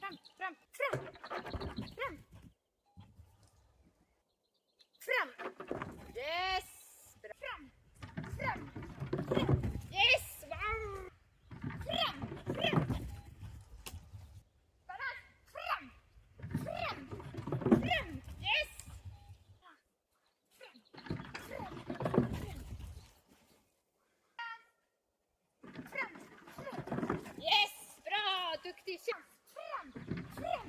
Fram, fram, fram. Fram. Fram. Yes. Bra. Fram. Fram. Fram. Yes. Wow. Fram. Fram. Balans. Fram. Fram. Fram. Yes. Fram. Fram. Fram. Fram. Yes. Bra. Duktig. Fram. Fram. Fram.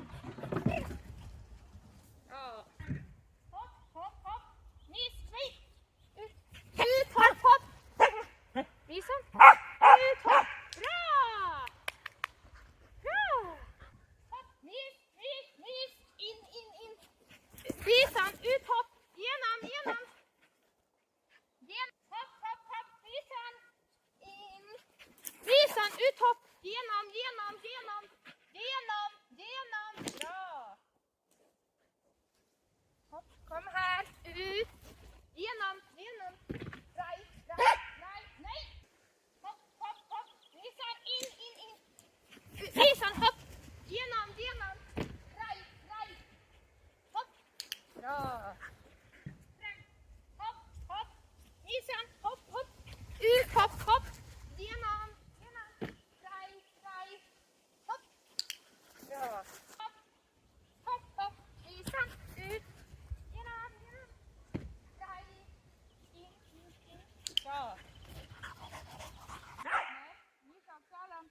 Ja. Hopp, hopp, hopp. Nis, skvip. Ut, hopp, hopp. Vis den. Ut, hopp. Bra. Bra. Hopp, nis, nis, nis. Inn, inn, inn. Vis den. Ut, hopp. Gjennom, gjennom. Hopp, hopp, hopp. Vis den. Inn. Vis den. Ut, hopp. Gjennom, gjennom, gjennom. Gjennom, gjennom. Bra. Hopp, kom her. Ut. Gjennom, gjennom. Nei, nei, nei, nei. Hopp, hopp, hopp. Vis den. Inn, inn, inn. Vis den. Hopp. Gjennom, gjennom. Nei, nei. Hopp. Bra. Frem. Hopp, hopp. Vis den. Hopp, hopp. Ut, hopp, hopp. Gjennom, gjennom. Nei, nei. Hopp. Bra. Hopp, hopp, hopp. Vis den. Ut. Gjennom, gjennom. Nei. Inn, inn, inn. Bra. Vis den. Slalom.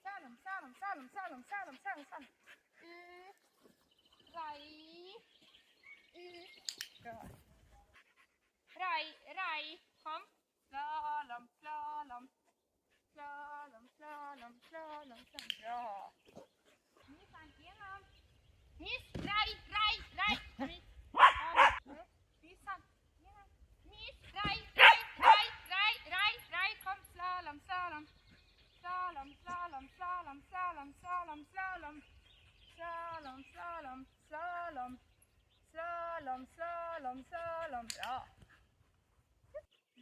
Slalom, slalom, slalom, slalom, slalom, slalom, slalom. Ut. Rei. Ut. Bra. Rei, rei. Kom. Slalom, slalom. Slalom, slalom, slalom, slalom. Bra. Vis den gjennom. Vis. Rei, rei, rei. Vis. Vis den gjennom. Vis. Rei, rei, rei, rei, rei, rei. Kom. Slalom, slalom. Slalom, slalom, slalom, slalom, slalom, slalom. Slalom, slalom, slalom. Slalom, slalom, slalom. Bra.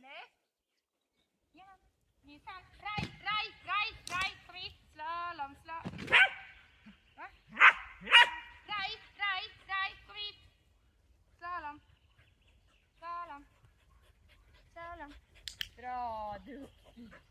Les. Gjennom. Vis den. Rei, rei, rei, rei. Fritt. Slalom, slalom. Hva? Rei, rei, rei. Fritt. Slalom. Slalom. Slalom. Bra, duktig.